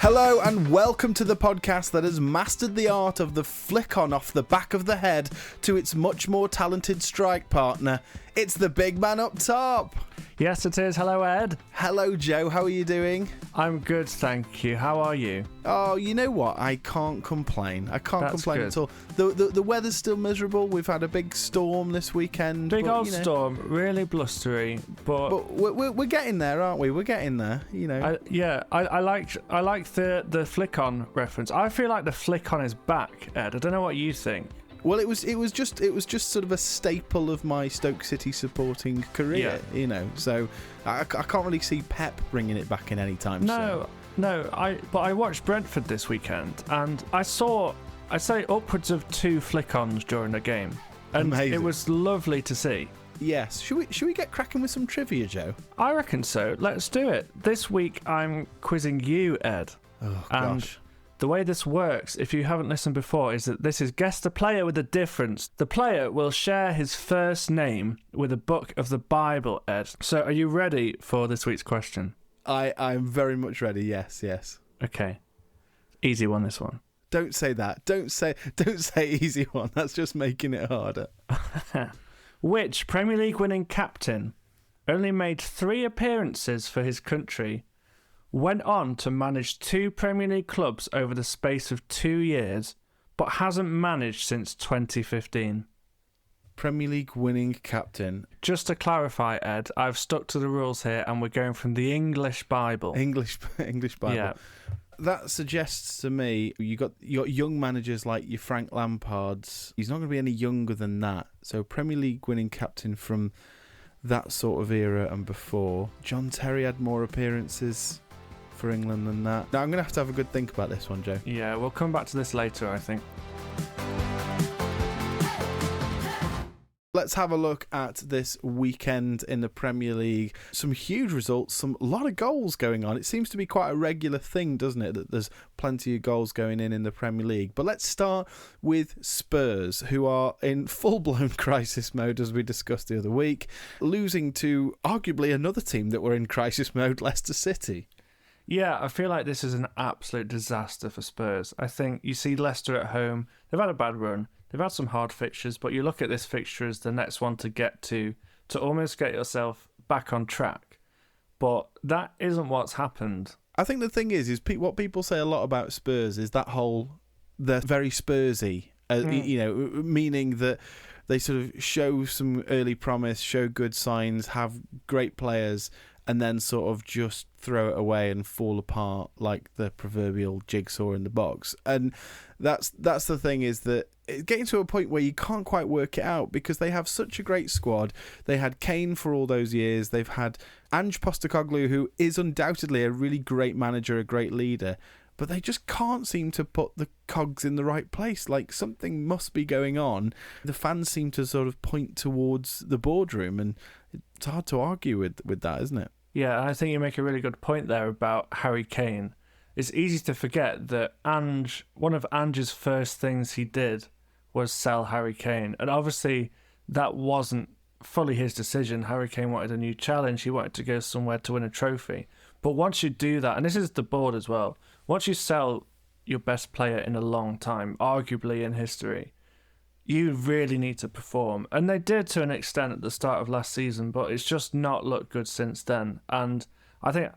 Hello and welcome to the podcast that has mastered the art of the flick on off the back of the head to its much more talented strike partner. It's the big man up top. Yes, it is. Hello, Ed. Hello, Joe. How are you doing? I'm good, thank you. How are you? Oh, you know what? I can't complain. I can't That's complain good. at all. The weather's still miserable. We've had a big storm this weekend. Big but, old storm, really blustery, but we're getting there, aren't we? We're getting there, you know. I like the flick on reference. I feel like the flick on is back, Ed. I don't know what you think. Well, it was just sort of a staple of my Stoke City supporting career, you know. So I can't really see Pep bringing it back in any time soon. No. I watched Brentford this weekend, and I saw, I'd say, upwards of 2 flick-ons during the game, and Amazing. It was lovely to see. Yes. Should we get cracking with some trivia, Joe? I reckon so. Let's do it. This week I'm quizzing you, Ed. Oh And gosh. the way this works, if you haven't listened before, is that this is Guess the Player with a Difference. The player will share his first name with a book of the Bible, Ed. So are you ready for this week's question? I'm very much ready. Yes. Okay. Easy one, this one. Don't say that. Don't say easy one. That's just making it harder. Which Premier League winning captain only made 3 appearances for his country, went on to manage 2 Premier League clubs over the space of 2 years, but hasn't managed since 2015? Premier League winning captain. Just to clarify, Ed, I've stuck to the rules here and we're going from the English Bible. English Bible. Yeah. That suggests to me you got young managers like your Frank Lampard's. He's not going to be any younger than that. So Premier League winning captain from that sort of era and before. John Terry had more appearances for England than that. Now I'm going to have a good think about this one, Joe. Yeah, we'll come back to this later, I think. Let's have a look at this weekend in the Premier League. Some huge results, a lot of goals going on. It seems to be quite a regular thing, doesn't it, that there's plenty of goals going in the Premier League. But let's start with Spurs, who are in full-blown crisis mode, as we discussed the other week, losing to arguably another team that were in crisis mode, Leicester City. Yeah, I feel like this is an absolute disaster for Spurs. I think you see Leicester at home, they've had a bad run. They've had some hard fixtures, but you look at this fixture as the next one to get to almost get yourself back on track. But that isn't what's happened. I think the thing is what people say a lot about Spurs is that they're very Spursy, you know, meaning that they sort of show some early promise, show good signs, have great players, and then sort of just throw it away and fall apart like the proverbial jigsaw in the box. And that's the thing, is that it's getting to a point where you can't quite work it out because they have such a great squad. They had Kane for all those years. They've had Ange Postecoglou, who is undoubtedly a really great manager, a great leader, but they just can't seem to put the cogs in the right place. Like, something must be going on. The fans seem to sort of point towards the boardroom, and it's hard to argue with that, isn't it? Yeah, I think you make a really good point there about Harry Kane. It's easy to forget that one of Ange's first things he did was sell Harry Kane. And obviously that wasn't fully his decision. Harry Kane wanted a new challenge. He wanted to go somewhere to win a trophy. But once you do that, and this is the board as well, once you sell your best player in a long time, arguably in history, you really need to perform. And they did to an extent at the start of last season, but it's just not looked good since then. And I think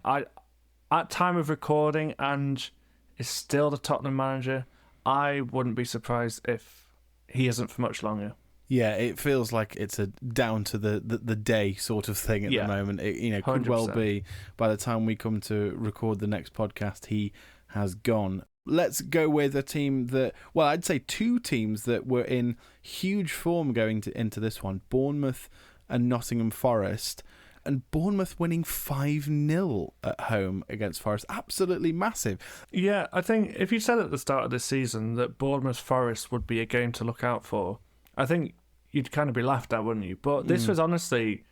at time of recording, Ange is still the Tottenham manager. I wouldn't be surprised if he isn't for much longer. Yeah, it feels like it's a down to the day sort of thing at the moment. It could 100%. well be by the time we come to record the next podcast, he has gone. Let's go with a team I'd say 2 teams that were in huge form going into this one, Bournemouth and Nottingham Forest. And Bournemouth winning 5-0 at home against Forest. Absolutely massive. Yeah, I think if you said at the start of this season that Bournemouth Forest would be a game to look out for, I think you'd kind of be laughed at, wouldn't you? But this was honestly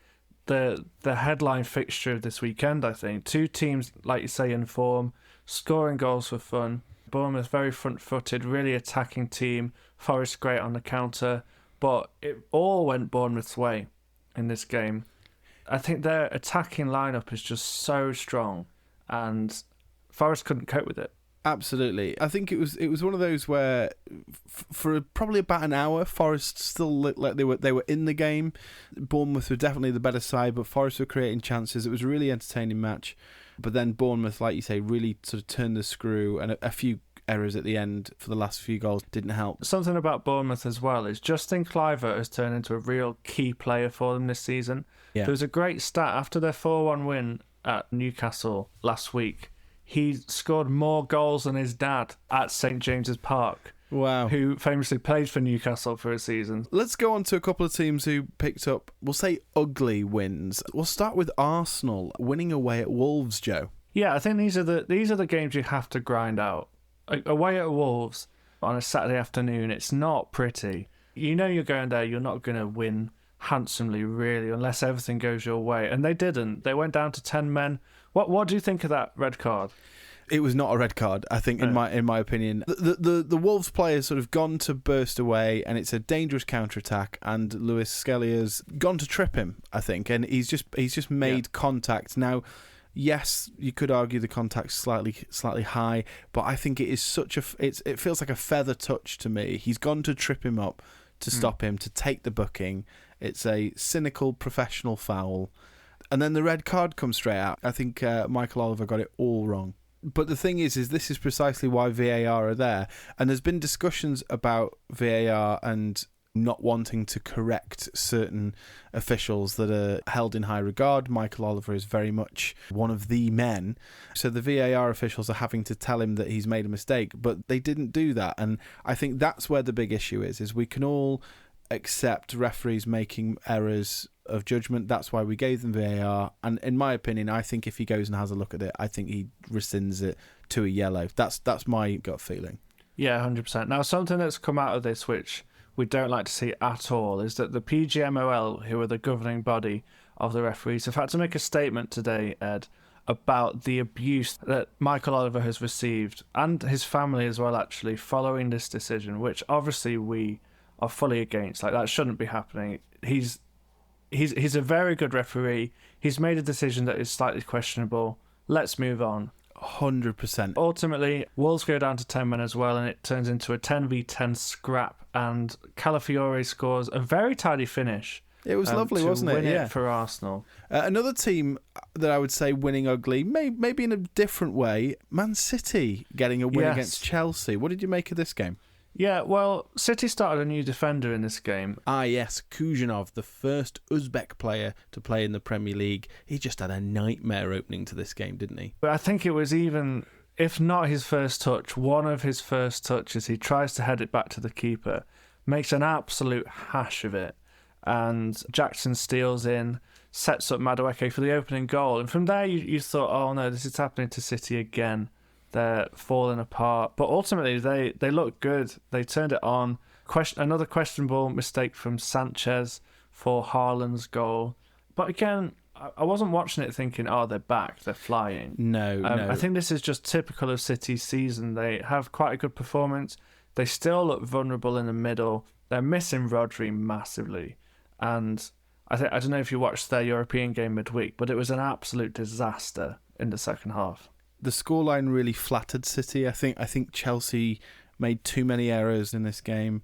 the headline fixture of this weekend, I think. 2 teams, like you say, in form, scoring goals for fun. Bournemouth very front-footed, really attacking team. Forest great on the counter. But it all went Bournemouth's way in this game. I think their attacking lineup is just so strong, and Forest couldn't cope with it. Absolutely. I think it was one of those where for probably about an hour, Forest still looked like they were in the game. Bournemouth were definitely the better side, but Forest were creating chances. It was a really entertaining match. But then Bournemouth, like you say, really sort of turned the screw, and a few errors at the end for the last few goals didn't help. Something about Bournemouth as well is Justin Kluivert has turned into a real key player for them this season. Yeah. There was a great stat after their 4-1 win at Newcastle last week. He scored more goals than his dad at St James's Park. Wow. Who famously played for Newcastle for a season. Let's go on to a couple of teams who picked up, we'll say, ugly wins. We'll start with Arsenal winning away at Wolves, Joe. Yeah, I think these are the games you have to grind out. Away at Wolves on a Saturday afternoon, it's not pretty. You know you're going there, you're not going to win handsomely, really, unless everything goes your way. And they didn't. They went down to 10 men. What do you think of that red card? It was not a red card, I think, in my opinion. The Wolves player's sort of gone to burst away, and it's a dangerous counter-attack, and Luis Scalia's gone to trip him, I think, and he's just made contact. Now, yes, you could argue the contact's slightly high, but I think it is it feels like a feather touch to me. He's gone to trip him up, to stop him, to take the booking. It's a cynical professional foul. And then the red card comes straight out. I think Michael Oliver got it all wrong. But the thing is this is precisely why VAR are there. And there's been discussions about VAR and not wanting to correct certain officials that are held in high regard. Michael Oliver is very much one of the men. So the VAR officials are having to tell him that he's made a mistake, but they didn't do that. And I think that's where the big issue is we can all accept referees making errors of judgment. That's why we gave them VAR. And in my opinion, I think if he goes and has a look at it, I think he rescinds it to a yellow. That's my gut feeling. Yeah, 100%. Now, something that's come out of this, which we don't like to see at all, is that the PGMOL, who are the governing body of the referees, have had to make a statement today, Ed, about the abuse that Michael Oliver has received, and his family as well, actually, following this decision, which obviously we are fully against. Like, that shouldn't be happening. He's a very good referee. He's made a decision that is slightly questionable. Let's move on. 100%. Ultimately, Wolves go down to 10 men as well, and it turns into a 10v10 scrap, and Calafiore scores a very tidy finish. It was lovely, wasn't it? Win it for Arsenal. Another team that I would say winning ugly, maybe in a different way, Man City getting a win against Chelsea. What did you make of this game? Yeah, well, City started a new defender in this game. Ah, yes, Kuzhinov, the first Uzbek player to play in the Premier League. He just had a nightmare opening to this game, didn't he? But I think it was even, if not his first touch, one of his first touches. He tries to head it back to the keeper, makes an absolute hash of it, and Jackson steals in, sets up Madueke for the opening goal. And from there, you thought, oh no, this is happening to City again. They're falling apart. But ultimately, they look good. They turned it on. Another questionable mistake from Sanchez for Haaland's goal. But again, I wasn't watching it thinking, oh, they're back, they're flying. No. I think this is just typical of City's season. They have quite a good performance. They still look vulnerable in the middle. They're missing Rodri massively. And I don't know if you watched their European game midweek, but it was an absolute disaster in the second half. The scoreline really flattered City. I think Chelsea made too many errors in this game.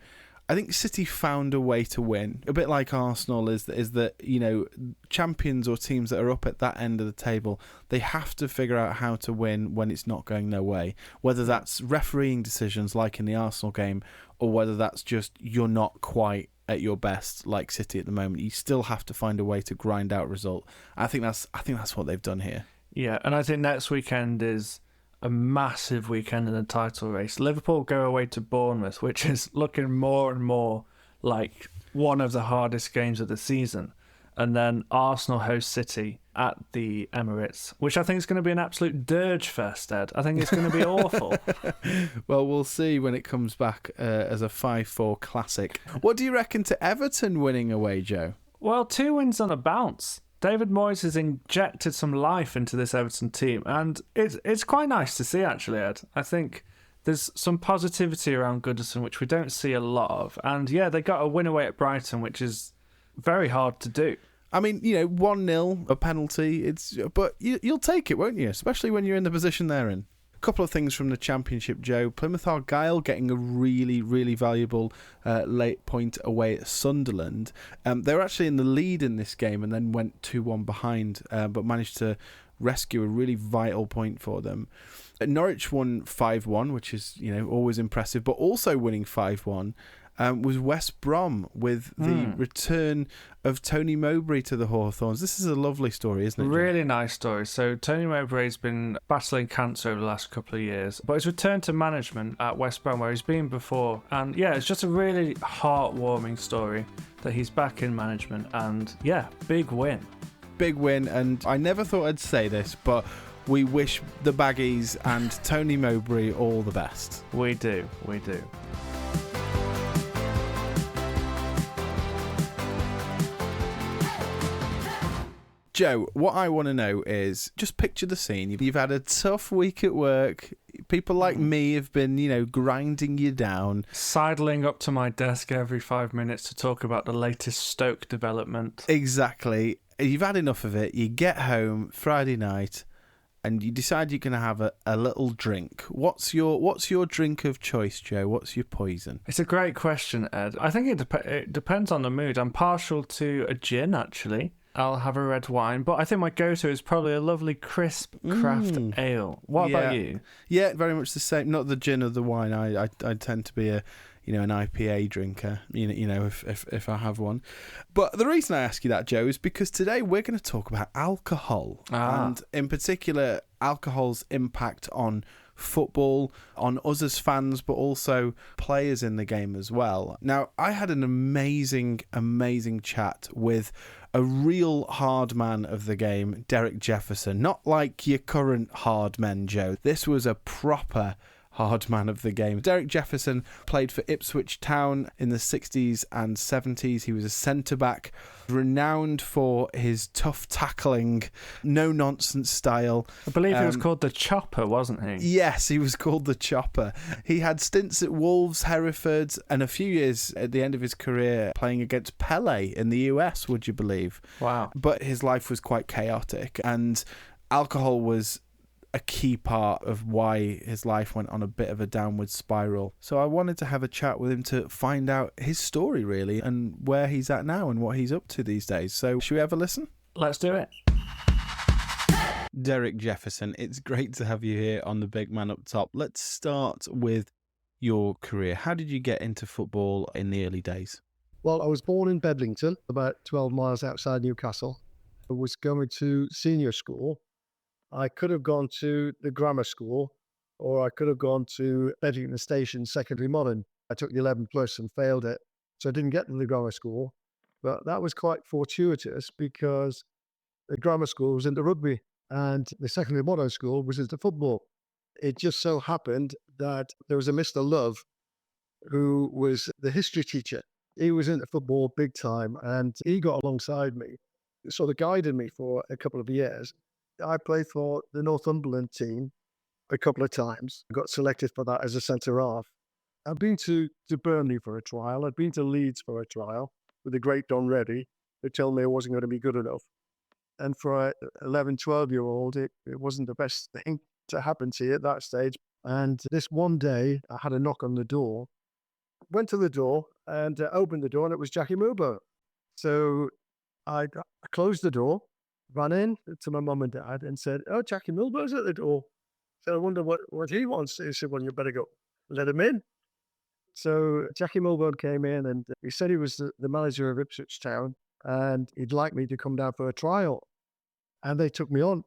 I think City found a way to win. A bit like Arsenal is that, you know, champions or teams that are up at that end of the table, they have to figure out how to win when it's not going their way. Whether that's refereeing decisions like in the Arsenal game, or whether that's just you're not quite at your best like City at the moment. You still have to find a way to grind out a result. I think that's what they've done here. Yeah, and I think next weekend is a massive weekend in the title race. Liverpool go away to Bournemouth, which is looking more and more like one of the hardest games of the season. And then Arsenal host City at the Emirates, which I think is going to be an absolute dirge fest, Ed. I think it's going to be awful. Well, we'll see when it comes back as a 5-4 classic. What do you reckon to Everton winning away, Joe? Well, 2 wins on a bounce. David Moyes has injected some life into this Everton team, and it's quite nice to see, actually, Ed. I think there's some positivity around Goodison, which we don't see a lot of. And yeah, they got a win away at Brighton, which is very hard to do. I mean, you know, 1-0, a penalty, but you'll take it, won't you? Especially when you're in the position they're in. A couple of things from the Championship, Joe. Plymouth Argyle getting a really, really valuable late point away at Sunderland. They were actually in the lead in this game and then went 2-1 behind, but managed to rescue a really vital point for them. Norwich won 5-1, which is, always impressive, but also winning 5-1 was West Brom with the return of Tony Mowbray to the Hawthorns. This is a lovely story, isn't it, Jim? Really nice story. So Tony Mowbray's been battling cancer over the last couple of years, but he's returned to management at West Brom where he's been before. And yeah, it's just a really heartwarming story that he's back in management. And yeah, big win. Big win, and I never thought I'd say this, but we wish the Baggies and Tony Mowbray all the best. We do. Joe, what I want to know is, just picture the scene. You've had a tough week at work. People like me have been, grinding you down. Sidling up to my desk every 5 minutes to talk about the latest Stoke development. Exactly. You've had enough of it. You get home Friday night and you decide you're going to have a little drink. What's your drink of choice, Joe? What's your poison? It's a great question, Ed. I think it depends on the mood. I'm partial to a gin, actually. I'll have a red wine, but I think my go-to is probably a lovely crisp craft ale. What about you? Yeah, very much the same. Not the gin or the wine. I tend to be an IPA drinker, if I have one. But the reason I ask you that, Joe, is because today we're going to talk about alcohol. And in particular, alcohol's impact on football, on us as fans, but also players in the game as well. Now, I had an amazing chat with a real hard man of the game, Derek Jefferson. Not like your current hard men, Joe. This was a proper hard man of the game. Derek Jefferson played for Ipswich Town in the 60s and 70s. He was a centre-back, renowned for his tough tackling, no-nonsense style. I believe he was called the Chopper, wasn't he? Yes, he was called the Chopper. He had stints at Wolves, Hereford, and a few years at the end of his career playing against Pele in the US, would you believe? Wow. But his life was quite chaotic, and alcohol was a key part of why his life went on a bit of a downward spiral. So I wanted to have a chat with him to find out his story, really, and where he's at now and what he's up to these days. So should we have a listen? Let's do it. Derek Jefferson, it's great to have you here on the Big Man Up Top. Let's start with your career. How did you get into football in the early days? Well, I was born in Bedlington, about 12 miles outside Newcastle. I was going to senior school. I could have gone to the grammar school, or I could have gone to Bedlington Station Secondary Modern. I took the 11 plus and failed it, so I didn't get to the grammar school. But that was quite fortuitous because the grammar school was into rugby and the secondary modern school was into football. It just so happened that there was a Mr. Love who was the history teacher. He was into football big time and he got alongside me, sort of guided me for a couple of years. I played for the Northumberland team a couple of times. I got selected for that as a centre-half. I've been to Burnley for a trial. I'd been to Leeds for a trial with the great Don Reddy, who told me I wasn't going to be good enough. And for an 11, 12-year-old, it wasn't the best thing to happen to you at that stage. And this one day, I had a knock on the door, went to the door and opened the door, and it was Jackie Mubo. So I closed the door, ran in to my mum and dad and said, "Oh, Jackie Milbo's at the door." So I wonder what he wants. He said, "Well, you better go let him in." So Jackie Milburn came in and he said he was the manager of Ipswich Town and he'd like me to come down for a trial. And they took me on.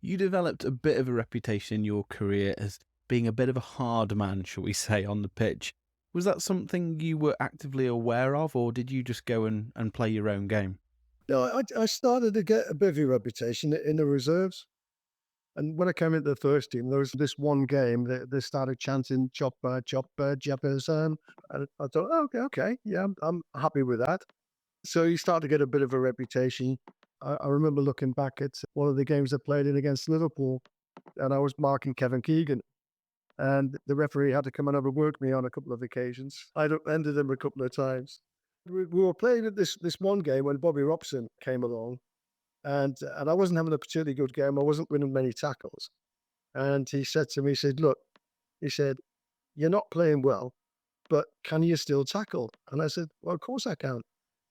You developed a bit of a reputation in your career as being a bit of a hard man, shall we say, on the pitch. Was that something you were actively aware of, or did you just go and play your own game? No, I started to get a bit of a reputation in the reserves. And when I came into the first team, there was this one game that they started chanting Chopper, Chopper, Jefferson. And I thought, okay, yeah, I'm happy with that. So you start to get a bit of a reputation. I remember looking back at one of the games I played in against Liverpool, and I was marking Kevin Keegan. And the referee had to come and overwork me on a couple of occasions. I'd ended him a couple of times. We were playing at this one game when Bobby Robson came along, and I wasn't having a particularly good game. I wasn't winning many tackles. And he said to me, he said, look, he said, you're not playing well, but can you still tackle? And I said, well, of course I can.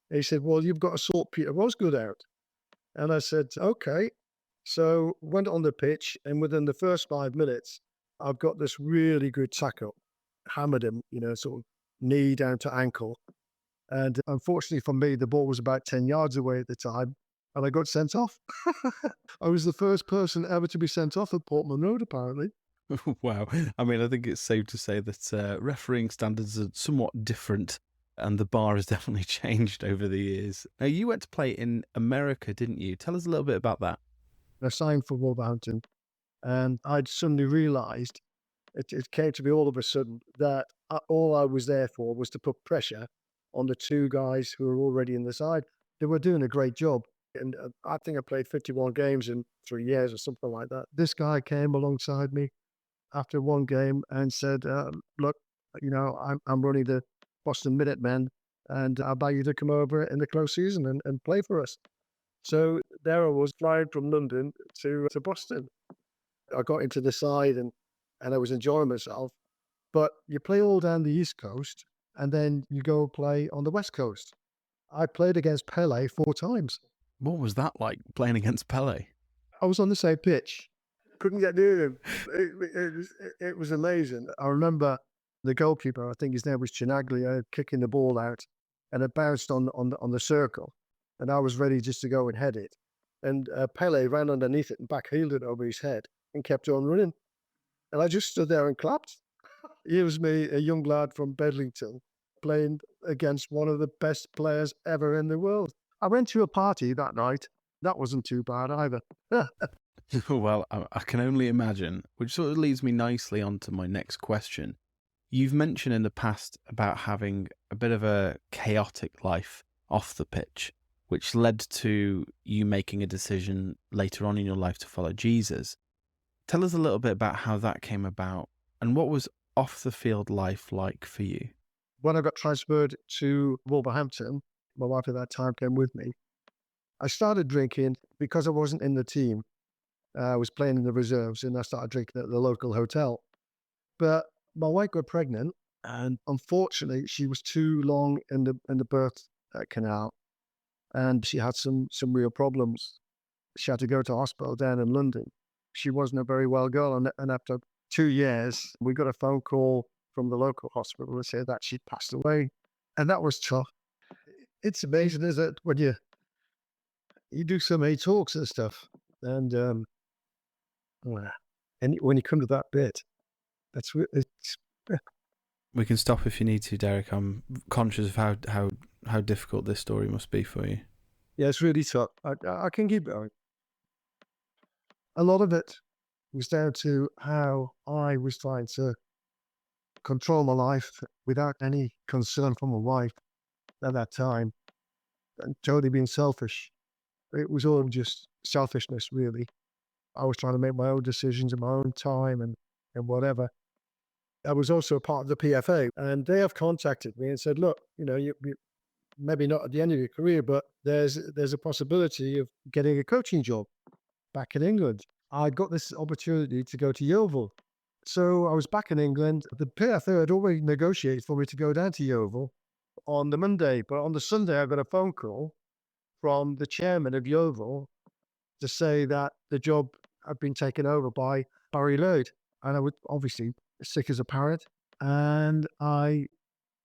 And he said, well, you've got to sort Peter Osgood out. And I said, okay. So went on the pitch, and within the first 5 minutes, I've got this really good tackle, hammered him, sort of knee down to ankle. And unfortunately for me, the ball was about 10 yards away at the time, and I got sent off. I was the first person ever to be sent off at Portman Road, apparently. Wow. I mean, I think it's safe to say that refereeing standards are somewhat different, and the bar has definitely changed over the years. Now, you went to play in America, didn't you? Tell us a little bit about that. I signed for Wolverhampton, and I'd suddenly realised, it came to me all of a sudden, that all I was there for was to put pressure on the two guys who were already in the side. They were doing a great job. And I think I played 51 games in 3 years or something like that. This guy came alongside me after one game and said, look, I'm running the Boston Minutemen, and I'd like you to come over in the close season and play for us. So there I was, flying from London to Boston. I got into the side and I was enjoying myself. But you play all down the East Coast, and then you go play on the West Coast. I played against Pele 4 times. What was that like, playing against Pele? I was on the same pitch. Couldn't get near him. It was amazing. I remember the goalkeeper, I think his name was Chinaglia, kicking the ball out, and it bounced on the circle. And I was ready just to go and head it. And Pele ran underneath it and backheeled it over his head and kept on running. And I just stood there and clapped. Here was me, a young lad from Bedlington, playing against one of the best players ever in the world. I went to a party that night. That wasn't too bad either. Well, I can only imagine, which sort of leads me nicely onto my next question. You've mentioned in the past about having a bit of a chaotic life off the pitch, which led to you making a decision later on in your life to follow Jesus. Tell us a little bit about how that came about, and what was off the field life like for you? When I got transferred to Wolverhampton, my wife at that time came with me. I started drinking because I wasn't in the team. I was playing in the reserves, and I started drinking at the local hotel. But my wife got pregnant, and unfortunately, she was too long in the birth canal, and she had some real problems. She had to go to hospital down in London. She wasn't a very well girl, and after 2 years, we got a phone call from the local hospital to say that she'd passed away, and that was tough. It's amazing, isn't it, when you do so many talks and stuff, and when you come to that bit, it's. We can stop if you need to, Derek. I'm conscious of how difficult this story must be for you. Yeah, it's really tough. I can keep going. A lot of it was down to how I was trying to control my life without any concern from my wife at that time, and totally being selfish. It was all just selfishness, really. I was trying to make my own decisions in my own time and whatever. I was also a part of the PFA, and they have contacted me and said, look, you maybe not at the end of your career, but there's a possibility of getting a coaching job back in England. I got this opportunity to go to Yeovil. So I was back in England. The PFA had already negotiated for me to go down to Yeovil on the Monday, but on the Sunday I got a phone call from the chairman of Yeovil to say that the job had been taken over by Barry Lloyd. And I was obviously sick as a parrot. And I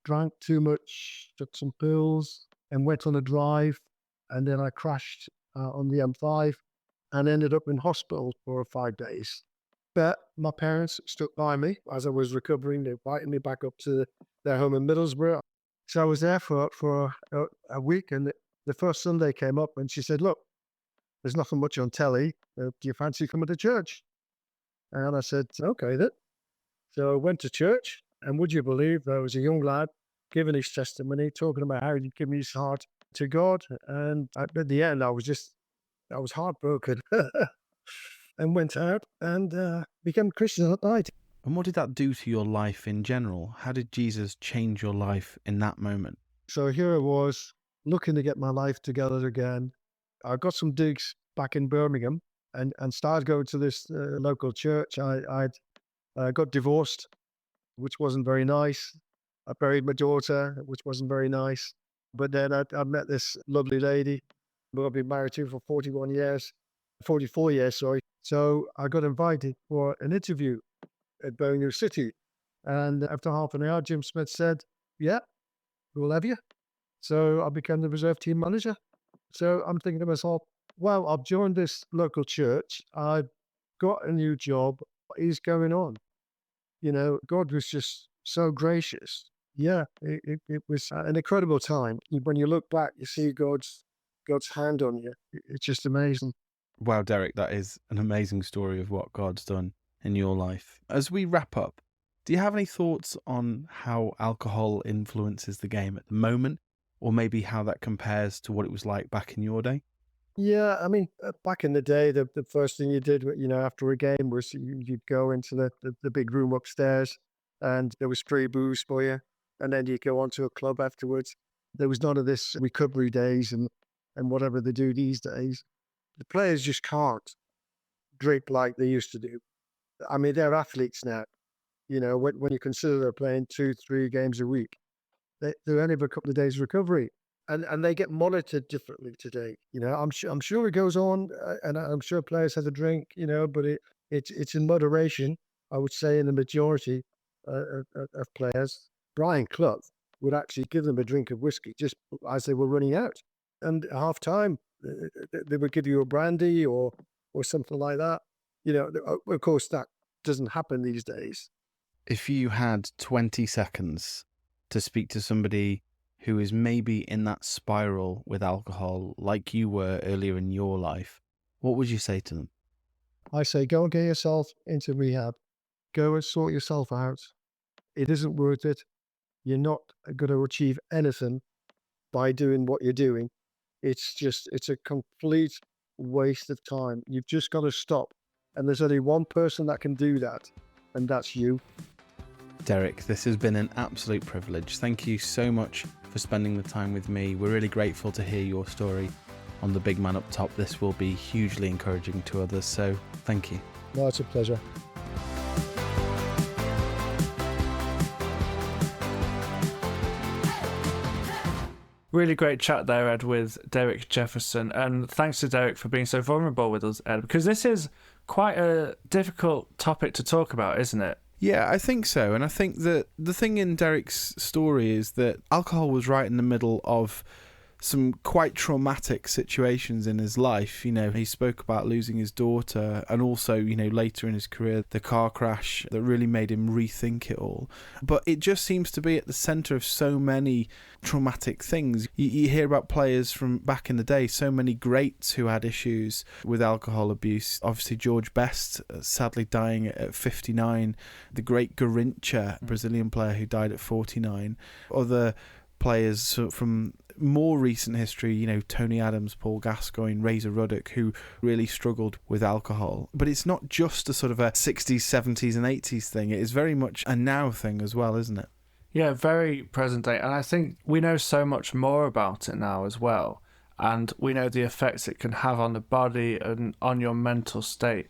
drank too much, took some pills, and went on a drive. And then I crashed on the M5 and ended up in hospital for 5 days. But my parents stuck by me as I was recovering. They invited me back up to their home in Middlesbrough. So I was there for a week, and the first Sunday came up, and she said, look, there's nothing much on telly. Do you fancy coming to church? And I said, okay then. So I went to church, and would you believe there was a young lad giving his testimony, talking about how he'd given his heart to God. And at the end, I was heartbroken and went out and became a Christian that night. And what did that do to your life in general? How did Jesus change your life in that moment? So here I was looking to get my life together again. I got some digs back in Birmingham, and started going to this local church. I got divorced, which wasn't very nice. I buried my daughter, which wasn't very nice. But then I met this lovely lady who I've been married to for 41 years, 44 years, sorry. So I got invited for an interview at Birmingham City. And after half an hour, Jim Smith said, yeah, we'll have you. So I became the reserve team manager. So I'm thinking to myself, well, I've joined this local church. I've got a new job. What is going on? God was just so gracious. Yeah, it was an incredible time. When you look back, you see God's hand on you. It's just amazing. Wow, Derek, that is an amazing story of what God's done in your life. As we wrap up, do you have any thoughts on how alcohol influences the game at the moment, or maybe how that compares to what it was like back in your day? Yeah, I mean, back in the day, the first thing you did, after a game was you'd go into the big room upstairs, and there was free booze for you, and then you'd go on to a club afterwards. There was none of this recovery days and whatever they do these days. The players just can't drink like they used to do. I mean, they're athletes now. When you consider they're playing 2-3 games a week, they only have a couple of days recovery. And they get monitored differently today. I'm sure it goes on, and I'm sure players have a drink. But it's in moderation. I would say in the majority of players. Brian Clough would actually give them a drink of whiskey just as they were running out, and at half time they would give you a brandy or something like that. Of course that doesn't happen these days. If you had 20 seconds to speak to somebody who is maybe in that spiral with alcohol like you were earlier in your life, what would you say to them? I say, go and get yourself into rehab. Go and sort yourself out. It isn't worth it. You're not going to achieve anything by doing what you're doing. It's a complete waste of time. You've just got to stop. And there's only one person that can do that, and that's you. Derek, this has been an absolute privilege. Thank you so much for spending the time with me. We're really grateful to hear your story on the Big Man Up Top. This will be hugely encouraging to others, so thank you. No, it's a pleasure. Really great chat there, Ed, with Derek Jefferson. And thanks to Derek for being so vulnerable with us, Ed, because this is quite a difficult topic to talk about, isn't it? Yeah, I think so. And I think that the thing in Derek's story is that alcohol was right in the middle of some quite traumatic situations in his life. He spoke about losing his daughter, and also, later in his career, the car crash that really made him rethink it all. But it just seems to be at the centre of so many traumatic things. You hear about players from back in the day, so many greats who had issues with alcohol abuse. Obviously, George Best, sadly dying at 59. The great Garrincha, Brazilian player who died at 49. Other players from more recent history, Tony Adams, Paul Gascoigne, Razor Ruddock, who really struggled with alcohol. But it's not just a sort of a 60s, 70s and 80s thing. It is very much a now thing as well, isn't it? Yeah, very present day. And I think we know so much more about it now as well. And we know the effects it can have on the body and on your mental state.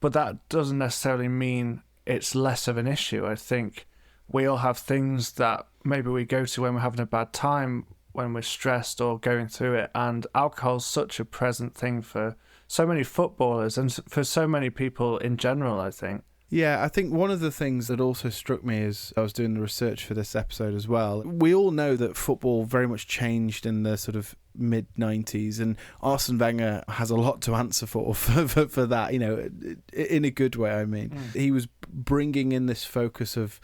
But that doesn't necessarily mean it's less of an issue. I think we all have things that maybe we go to when we're having a bad time, when we're stressed or going through it, and alcohol's such a present thing for so many footballers and for so many people in general, I think. Yeah, I think one of the things that also struck me as I was doing the research for this episode as well, we all know that football very much changed in the sort of mid-90s, and Arsene Wenger has a lot to answer for that, in a good way, I mean. He was bringing in this focus of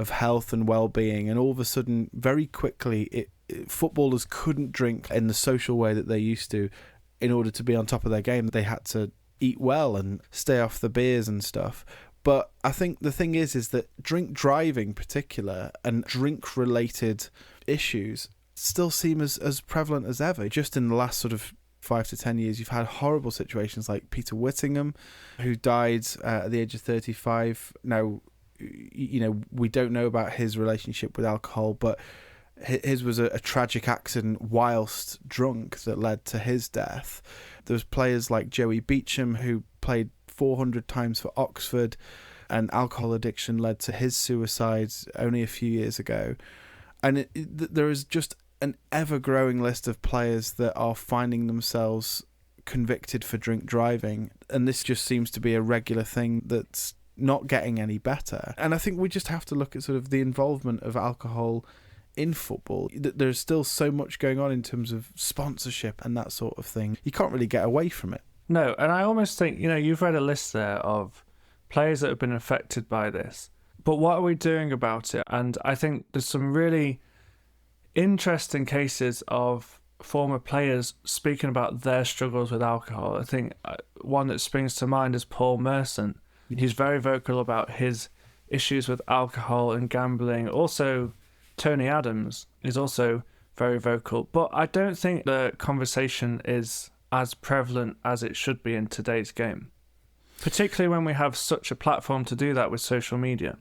health and well-being, and all of a sudden, very quickly, footballers couldn't drink in the social way that they used to in order to be on top of their game. They had to eat well and stay off the beers and stuff. But I think the thing is that drink driving in particular and drink-related issues still seem as prevalent as ever. Just in the last sort of 5 to 10 years, you've had horrible situations like Peter Whittingham, who died at the age of 35. Now, we don't know about his relationship with alcohol, but his was a tragic accident whilst drunk that led to his death. There was players like Joey Beecham, who played 400 times for Oxford, and alcohol addiction led to his suicide only a few years ago. And there is just an ever-growing list of players that are finding themselves convicted for drink driving, and this just seems to be a regular thing that's not getting any better. And I think we just have to look at sort of the involvement of alcohol in football. There's still so much going on in terms of sponsorship and that sort of thing. You can't really get away from it. No, and I almost think, you've read a list there of players that have been affected by this, but what are we doing about it? And I think there's some really interesting cases of former players speaking about their struggles with alcohol. I think one that springs to mind is Paul Merson. He's very vocal about his issues with alcohol and gambling. Also, Tony Adams is also very vocal. But I don't think the conversation is as prevalent as it should be in today's game, particularly when we have such a platform to do that with social media.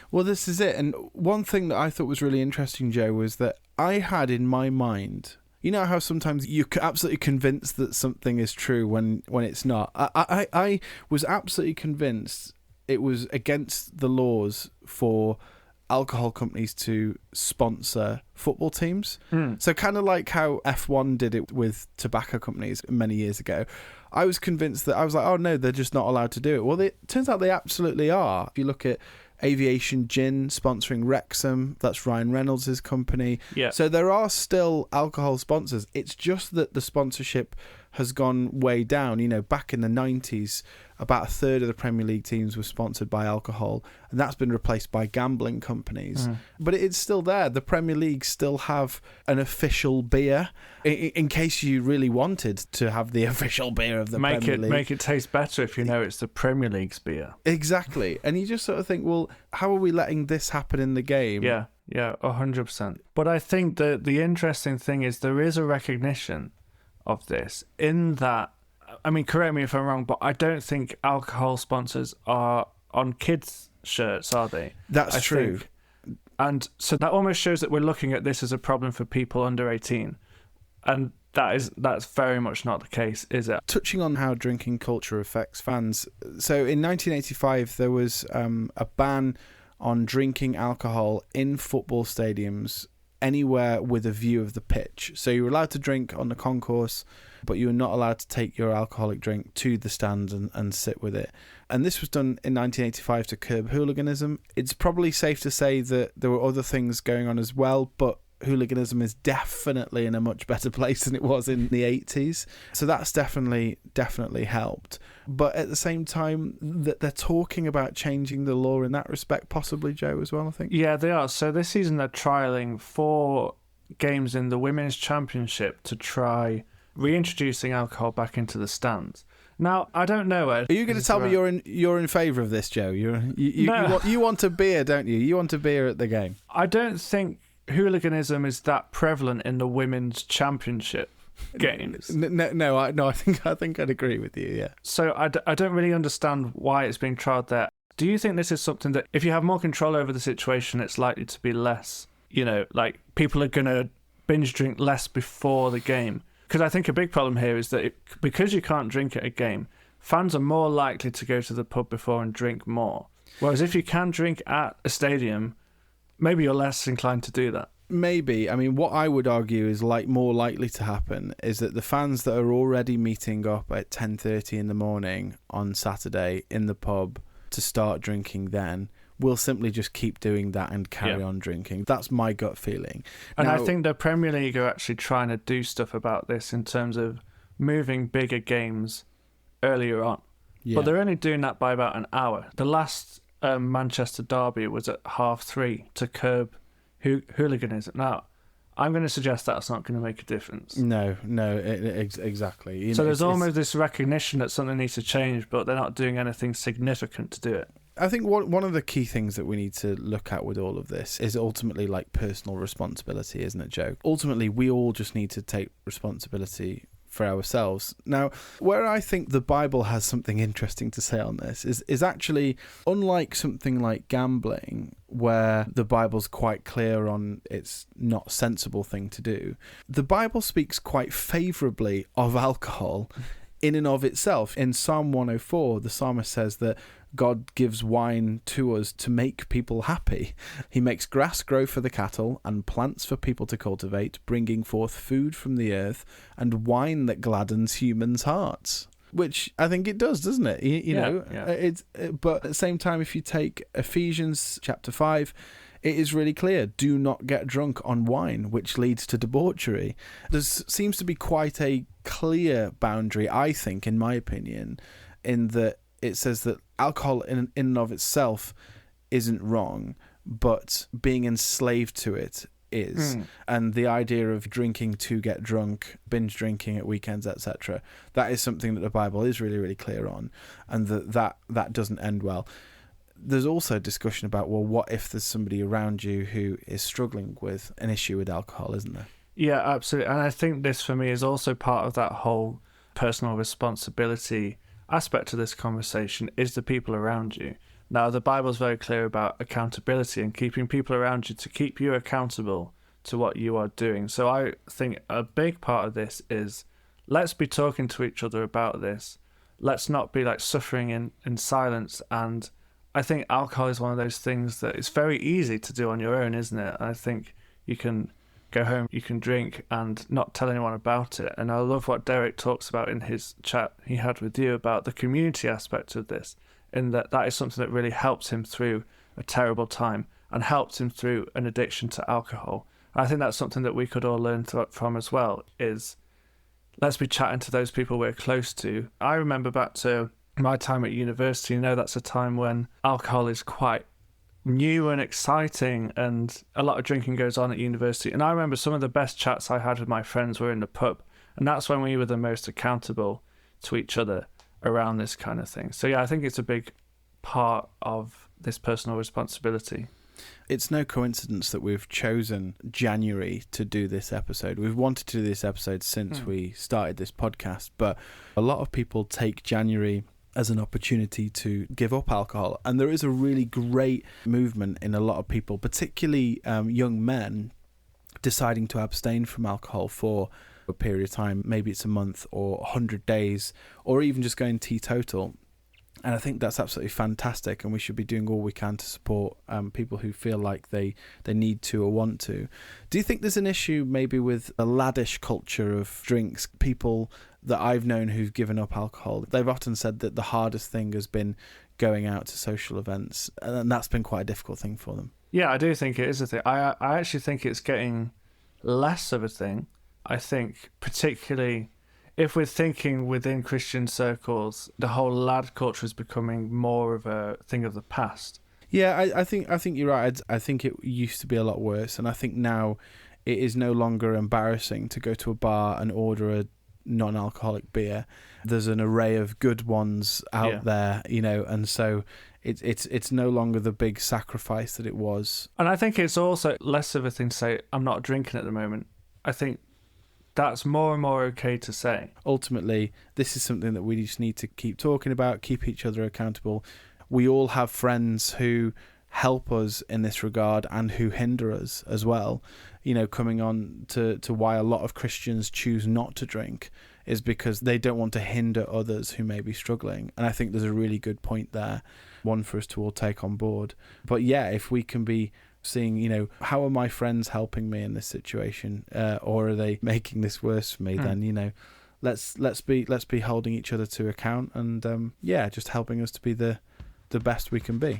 Well, this is it. And one thing that I thought was really interesting, Joe, was that I had in my mind, you know how sometimes you're absolutely convinced that something is true when it's not. I was absolutely convinced it was against the laws for alcohol companies to sponsor football teams. So kind of like how F1 did it with tobacco companies many years ago. I was convinced that I was like, oh no, they're just not allowed to do it. Well, it turns out they absolutely are. If you look at Aviation Gin sponsoring Wrexham, that's Ryan Reynolds' company. Yeah. So there are still alcohol sponsors. It's just that the sponsorship has gone way down. Back in the 90s, about a third of the Premier League teams were sponsored by alcohol, and that's been replaced by gambling companies. But it's still there. The Premier League still have an official beer, in case you really wanted to have the official beer of the Premier League. Make it taste better if you know it's the Premier League's beer. Exactly. And you just sort of think, well, how are we letting this happen in the game? Yeah, 100%. But I think that the interesting thing is there is a recognition of this in that, I mean, correct me if I'm wrong, but I don't think alcohol sponsors are on kids' shirts, are they? That's true. And so that almost shows that we're looking at this as a problem for people under 18. And that's very much not the case, is it? Touching on how drinking culture affects fans. So in 1985, there was a ban on drinking alcohol in football stadiums anywhere with a view of the pitch. So you were allowed to drink on the concourse, but you were not allowed to take your alcoholic drink to the stands and sit with it. And this was done in 1985 to curb hooliganism. It's probably safe to say that there were other things going on as well, but hooliganism is definitely in a much better place than it was in the 80s. So that's definitely helped. But at the same time, that they're talking about changing the law in that respect, possibly, Joe, as well, I think. Yeah, they are. So this season they're trialling 4 games in the Women's Championship to try reintroducing alcohol back into the stands. Now, I don't know, Ed. Are you going to tell me you're in favour of this, Joe? You want a beer, don't you? You want a beer at the game. I don't think hooliganism is that prevalent in the Women's Championship games. No, I think I'd agree with you. Yeah. So I don't really understand why it's being trialled there. Do you think this is something that, if you have more control over the situation, it's likely to be less? Like people are going to binge drink less before the game. Because I think a big problem here is that because you can't drink at a game, fans are more likely to go to the pub before and drink more. Whereas if you can drink at a stadium, maybe you're less inclined to do that. Maybe. I mean, what I would argue is more likely to happen is that the fans that are already meeting up at 10:30 in the morning on Saturday in the pub to start drinking then will simply just keep doing that and carry on drinking. That's my gut feeling. And now, I think the Premier League are actually trying to do stuff about this in terms of moving bigger games earlier on. Yeah. But they're only doing that by about an hour. The last Manchester derby was at 3:30 to curb hooliganism. Now, I'm going to suggest that's not going to make a difference. No, exactly. So there's almost this recognition that something needs to change, but they're not doing anything significant to do it. I think one of the key things that we need to look at with all of this is ultimately personal responsibility, isn't it, Joe? Ultimately, we all just need to take responsibility for ourselves. Now, where I think the Bible has something interesting to say on this is actually, unlike something like gambling, where the Bible's quite clear on it's not a sensible thing to do, the Bible speaks quite favourably of alcohol in and of itself. In Psalm 104, the psalmist says that God gives wine to us to make people happy. He makes grass grow for the cattle and plants for people to cultivate, bringing forth food from the earth and wine that gladdens humans' hearts. Which I think it does, doesn't it? You know, but at the same time, if you take Ephesians chapter 5, it is really clear, do not get drunk on wine, which leads to debauchery. There seems to be quite a clear boundary, I think, in my opinion, in that it says that alcohol in and of itself isn't wrong, but being enslaved to it is. And the idea of drinking to get drunk, binge drinking at weekends, etc., that is something that the Bible is really, really clear on, and that doesn't end well. There's also discussion about, well, what if there's somebody around you who is struggling with an issue with alcohol, isn't there? Yeah, absolutely. And I think this, for me, is also part of that whole personal responsibility aspect of this conversation, is the people around you. Now, the Bible's very clear about accountability and keeping people around you to keep you accountable to what you are doing. So I think a big part of this is, let's be talking to each other about this. Let's not be like suffering in silence. And I think alcohol is one of those things that it's very easy to do on your own, isn't it? I think you can go home, you can drink and not tell anyone about it. And I love what Derek talks about in his chat he had with you about the community aspect of this, in that is something that really helps him through a terrible time and helps him through an addiction to alcohol. I think that's something that we could all learn from as well, is let's be chatting to those people we're close to. I remember back to my time at university, that's a time when alcohol is quite new and exciting, and a lot of drinking goes on at university. And I remember some of the best chats I had with my friends were in the pub, and that's when we were the most accountable to each other around this kind of thing. So yeah, I think it's a big part of this personal responsibility. It's no coincidence that we've chosen January to do this episode. We've wanted to do this episode since we started this podcast, but a lot of people take January as an opportunity to give up alcohol. And there is a really great movement in a lot of people, particularly young men, deciding to abstain from alcohol for a period of time. Maybe it's a month or 100 days, or even just going teetotal. And I think that's absolutely fantastic, and we should be doing all we can to support people who feel like they need to or want to. Do you think there's an issue maybe with a laddish culture of drinks? People that I've known who've given up alcohol, they've often said that the hardest thing has been going out to social events, and that's been quite a difficult thing for them. Yeah, I do think it is a thing. I actually think it's getting less of a thing. I think particularly if we're thinking within Christian circles, the whole lad culture is becoming more of a thing of the past. Yeah, I think you're right. I think it used to be a lot worse, and I think now it is no longer embarrassing to go to a bar and order a non-alcoholic beer. There's an array of good ones out there, and so it's no longer the big sacrifice that it was. And I think it's also less of a thing to say, I'm not drinking at the moment. I think that's more and more okay to say. Ultimately, this is something that we just need to keep talking about, keep each other accountable. We all have friends who help us in this regard and who hinder us as well. Coming on to why a lot of Christians choose not to drink is because they don't want to hinder others who may be struggling. And I think there's a really good point there, one for us to all take on board. But yeah, if we can be seeing, how are my friends helping me in this situation, or are they making this worse for me? Then let's be holding each other to account, and just helping us to be the best we can be.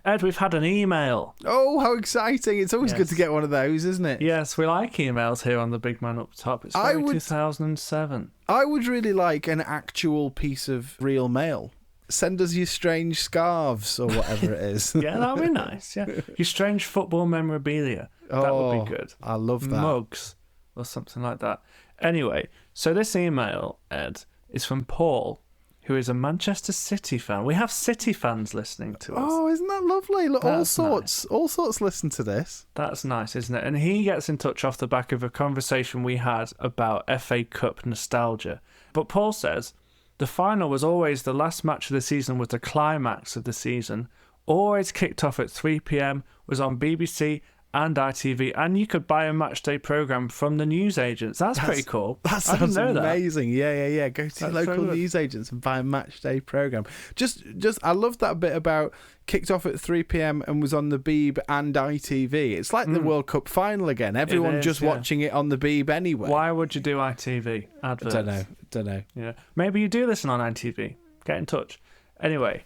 Ed, we've had an email. Oh, how exciting. It's always good to get one of those, isn't it? Yes, we like emails here on the Big Man Up Top. It's very 2007. I would really like an actual piece of real mail. Send us your strange scarves or whatever it is. Yeah, that would be nice. Yeah, your strange football memorabilia. That would be good. I love that. Mugs or something like that. Anyway, so this email, Ed, is from Paul. who is a Manchester City fan. We have City fans listening to us. Oh, isn't that lovely? Look, all That's sorts, all sorts listen to this. That's nice, isn't it? And he gets in touch off the back of a conversation we had about FA Cup nostalgia. But Paul says, the final was always the last match of the season, was the climax of the season. Always kicked off at 3 p.m, was on BBC and ITV, and you could buy a match day programme from the newsagents. That's pretty cool. That sounds amazing. That. Yeah. Go to your local newsagents and buy a match day programme. Just, I love that bit about kicked off at 3 p.m. and was on the Beeb and ITV. It's like the World Cup final again. Everyone just watching it on the Beeb anyway. Why would you do ITV adverts? Don't know. Yeah, maybe you do listen on ITV. Get in touch. Anyway,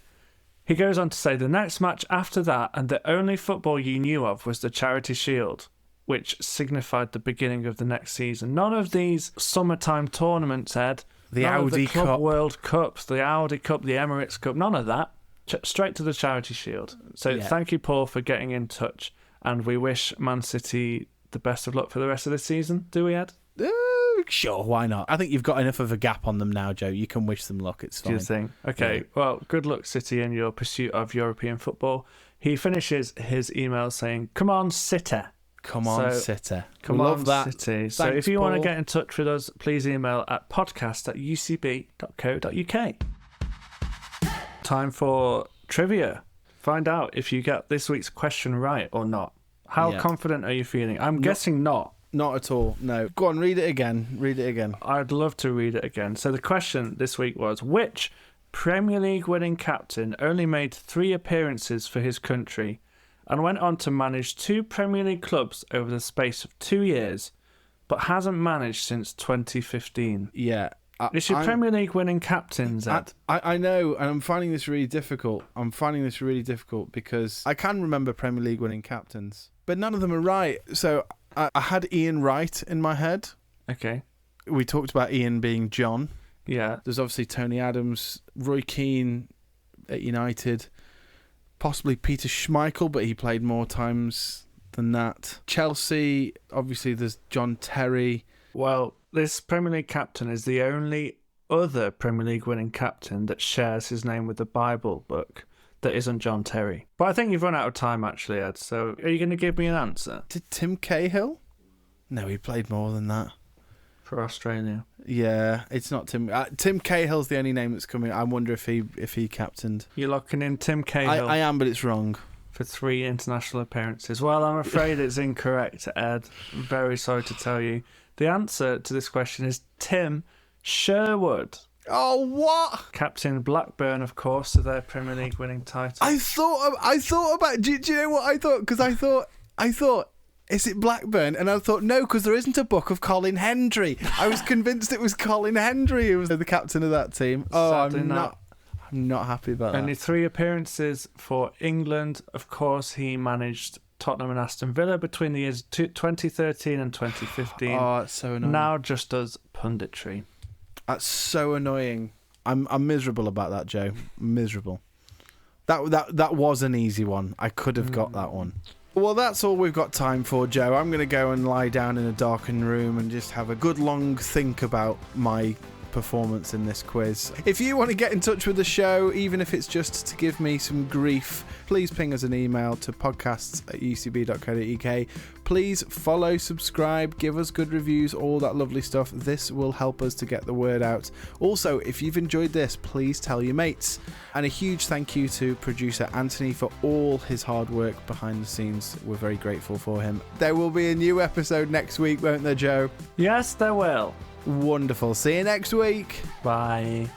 he goes on to say the next match after that and the only football you knew of was the Charity Shield, which signified the beginning of the next season. None of these summertime tournaments, Ed. The Audi Cup. World Cups, the Audi Cup, the Emirates Cup, none of that. Straight to the Charity Shield. So Thank you, Paul, for getting in touch. And we wish Man City the best of luck for the rest of the season. Do we, Ed? Sure, why not? I think you've got enough of a gap on them now, Joe. You can wish them luck. It's fine. Do you think? Okay, well, good luck, City, in your pursuit of European football. He finishes his email saying, come on, City. Come on, City. Come Love on, that. City. So if you want to get in touch with us, please email at podcast@ucb.co.uk. Time for trivia. Find out if you get this week's question right or not. How confident are you feeling? I'm guessing not. Not at all, no. Go on, read it again. I'd love to read it again. So the question this week was, which Premier League winning captain only made 3 appearances for his country and went on to manage 2 Premier League clubs over the space of 2 years, but hasn't managed since 2015? Yeah. It's your Premier League winning captains, Ed. I know, and I'm finding this really difficult. Because I can remember Premier League winning captains, but none of them are right. So I had Ian Wright in my head. Okay. We talked about Ian being John. Yeah. There's obviously Tony Adams, Roy Keane at United, possibly Peter Schmeichel, but he played more times than that. Chelsea, obviously there's John Terry. Well, this Premier League captain is the only other Premier League winning captain that shares his name with the Bible book that isn't John Terry. But I think you've run out of time, actually, Ed. So are you going to give me an answer? Did Tim Cahill? No, he played more than that. For Australia. Yeah, it's not Tim. Tim Cahill's the only name that's coming. I wonder if he captained. You're locking in Tim Cahill. I am, but it's wrong. For 3 international appearances. Well, I'm afraid it's incorrect, Ed. I'm very sorry to tell you. The answer to this question is Tim Sherwood. Oh, what? Captain Blackburn, of course, to their Premier League winning title. I thought about. Do you know what I thought? Because I thought, is it Blackburn? And I thought, no, because there isn't a book of Colin Hendry. I was convinced it was Colin Hendry who was the captain of that team. Oh, Sadly I'm not happy about that. Only 3 appearances for England. Of course, he managed Tottenham and Aston Villa between the years 2013 and 2015. Oh, it's so annoying. Now just does punditry. That's so annoying. I'm miserable about that, Joe. Miserable. That was an easy one. I could have got that one. Well, that's all we've got time for, Joe. I'm going to go and lie down in a darkened room and just have a good long think about my performance in this quiz. If you want to get in touch with the show, even if it's just to give me some grief, please ping us an email to podcasts@ucb.co.uk. Please follow, subscribe, give us good reviews, all that lovely stuff. This will help us to get the word out. Also, if you've enjoyed this, please tell your mates. And a huge thank you to producer Anthony for all his hard work behind the scenes. We're very grateful for him. There will be a new episode next week, won't there, Joe? Yes, there will. Wonderful. See you next week. Bye.